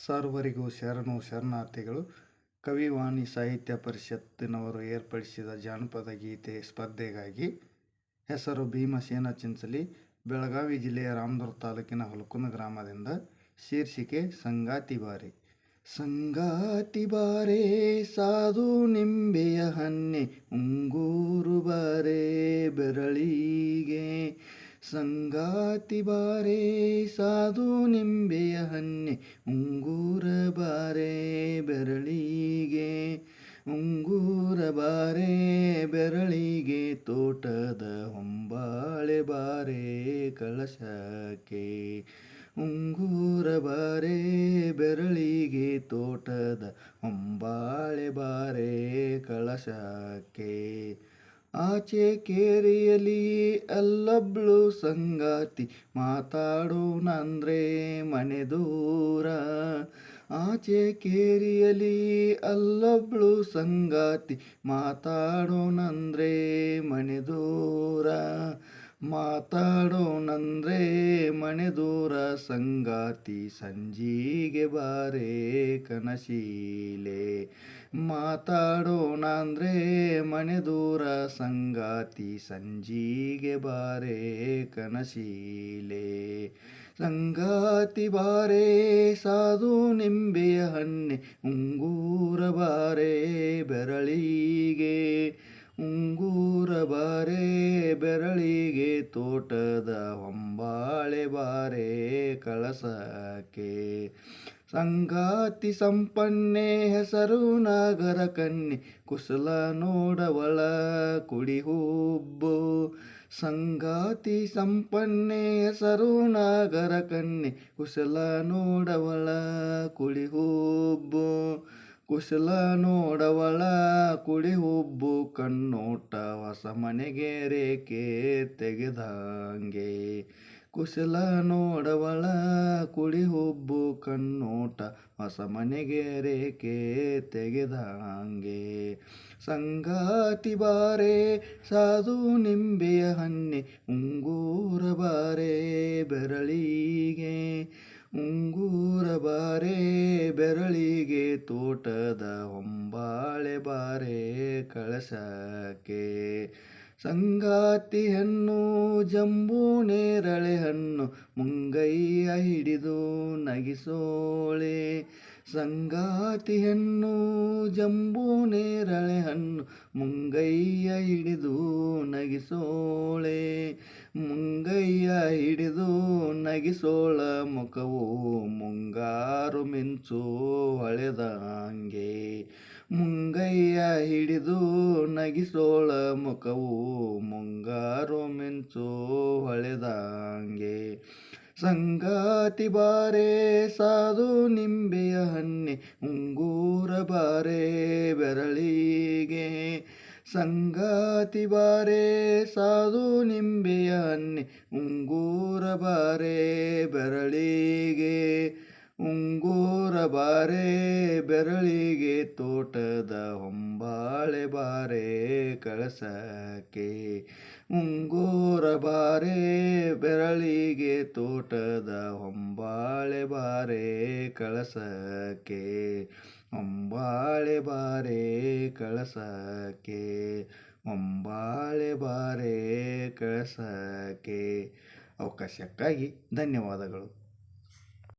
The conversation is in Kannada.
ಸರ್ವರಿಗೂ ಶರಣು ಶರಣಾರ್ಥಿಗಳು. ಕವಿವಾಣಿ ಸಾಹಿತ್ಯ ಪರಿಷತ್ತಿನವರು ಏರ್ಪಡಿಸಿದ ಜಾನಪದ ಗೀತೆ ಸ್ಪರ್ಧೆಗಾಗಿ ಹೆಸರು ಭೀಮಸೇನ ಚಿಂಚಲಿ, ಬೆಳಗಾವಿ ಜಿಲ್ಲೆಯ ರಾಮದುರ್ಗ ತಾಲೂಕಿನ ಹುಲಕುಂದ ಗ್ರಾಮದಿಂದ. ಶೀರ್ಷಿಕೆ ಸಂಗಾತಿ ಬಾರೆ. ಸಂಗಾತಿ ಬಾರೆ ಸಾಧು ನಿಂಬೆಯ ಹನ್ನೆ, ಉಂಗೂರು ಬಾರೆ ಬೆರಳಿಗೆ. ಸಂಗಾತಿ ಬಾರೆ ಸಾಧು ನಿಂಬೆಯ ಹನ್ನೆ, ಉಂಗೂರ ಬಾರೆ ಬೆರಳಿಗೆ. ಉಂಗೂರ ಬಾರೆ ಬೆರಳಿಗೆ, ತೋಟದ ಹೊಂಬಾಳೆ ಬಾರೆ ಕಳಶಕ್ಕೆ. ಉಂಗೂರ ಬಾರೆ ಬೆರಳಿಗೆ, ತೋಟದ ಹೊಂಬಾಳೆ ಬಾರೆ ಕಳಶಕ್ಕೆ. ಆಚೆ ಕೇರಿಯಲಿ ಅಲ್ಲೊಬ್ಳು ಸಂಗಾತಿ, ಮಾತಾಡೋಣಂದ್ರೆ ಮನೆ ದೂರ. ಆಚೆ ಕೇರಿಯಲಿ ಅಲ್ಲೊಬ್ಳು ಸಂಗಾತಿ, ಮಾತಾಡೋಣಂದ್ರೆ ಮನೆ ದೂರ. ಮಾತಾಡೋಣಂದ್ರೆ ಮನೆ ದೂರ, ಸಂಗಾತಿ ಸಂಜಿಗೆ ಬಾರೆ ಕನಶೀಲೆ. ಮಾತಾಡೋಣಂದ್ರೆ ಮನೆ ದೂರ, ಸಂಗಾತಿ ಸಂಜಿಗೆ ಬಾರೆ ಕನಶೀಲೆ. ಸಂಗಾತಿ ಬಾರೆ ಸಾಧು ನಿಂಬೆಯ ಹನ್ನೆ, ಉಂಗೂರ ಬಾರೆ ಬೆರಳಿಗೆ. ಉಂಗೂರ ಬಾರೆ ಬೆರಳಿಗೆ, ತೋಟದ ಹೊಂಬಾಳೆ ಬಾರೆ ಕಳಸಕ್ಕೆ. ಸಂಗಾತಿ ಸಂಪನ್ನೆ ಹೆಸರು ನಾಗರ ಕನ್ನೆ, ಕುಶಲ ನೋಡವಳ ಕುಡಿ ಹುಬ್ಬು. ಸಂಗಾತಿ ಸಂಪನ್ನೆ ಹೆಸರು ನಾಗರ ಕನ್ನೆ, ಕುಶಲ ನೋಡವಳ ಕುಡಿ ಹುಬ್ಬು. ಕುಶಲ ನೋಡವಳ ಕುಡಿ ಹುಬ್ಬು, ಕಣ್ಣೋಟ ಹೊಸ ಮನೆಗೆ ರೇಖೆ ತೆಗೆದಂಗೆ. ಕುಶಲ ನೋಡವಳ ಕುಡಿ ಹುಬ್ಬು, ಕಣ್ಣೋಟ ಹೊಸ ಮನೆಗೆ ರೇಖೆ ತೆಗೆದಂಗೆ. ಸಂಗಾತಿ ಬಾರೆ ಸಾಧು ನಿಂಬೆಯ ಹನ್ನೆ, ಉಂಗೂರ ಬಾರೆ ಬೆರಳಿಗೆ. ಉಂಗೂರ ಬಾರೆ ಬೆರಳಿಗೆ, ತೋಟದ ಹೊಂಬಾಳೆ ಬಾರೆ ಕಳಶಕ್ಕೆ. ಸಂಗಾತಿ ಹೆಣ್ಣು ಜಂಬೂ ನೇರಳೆ ಹಣ್ಣು, ಮುಂಗೈಯ ಹಿಡಿದು ನಗಿಸೋಳೆ. ಸಂಗಾತಿ ಹೆಣ್ಣು ಜಂಬೂ ನೇರಳೆ ಹಣ್ಣು, ಮುಂಗೈಯ ಹಿಡಿದು ನಗಿಸೋಳೆ. ಮುಂಗೈಯ ಹಿಡಿದು ನಗಿಸೋಳ, ಮುಖವು ಮುಂಗಾರು ಮಿಂಚು ಹೊಳೆದಂಗೆ. ಮುಂಗೈಯ ಹಿಡಿದು ನಗಿಸೋಳ, ಮುಖವು ಮುಂಗಾರು ಮಿಂಚು ಹೊಳೆದಂಗೆ. ಸಂಗಾತಿ ಬಾರೆ ಸಾಧು ನಿಂಬೆಯ ಹನ್ನೆ, ಉಂಗೂರ ಬಾರೆ ಬೆರಳಿಗೆ. ಸಂಗಾತಿ ಬಾರೆ ಸಾಧು ನಿಂಬೆಯ ಹನ್ನೆ, ಉಂಗೂರ ಬಾರೆ ಬೆರಳಿಗೆ. ಉಂಗೂರ ಬಾರೆ ಬೆರಳಿಗೆ, ತೋಟದ ಹೊಂಬಾಳೆ ಬಾರೆ ಕಳಸಕ್ಕೆ. ಉಂಗೂರ ಬಾರೆ ಬೆರಳಿಗೆ, ತೋಟದ ಹೊಂಬಾಳೆ ಬಾರೆ ಕಳಸಕ್ಕೆ. ಹೊಂಬಾಳೆ ಬಾರೆ ಕಳಸಕ್ಕೆ. ಹೊಂಬಾಳೆ ಬಾರೆ ಕಳಸಕ್ಕೆ. ಅವಕಾಶಕ್ಕಾಗಿ ಧನ್ಯವಾದಗಳು.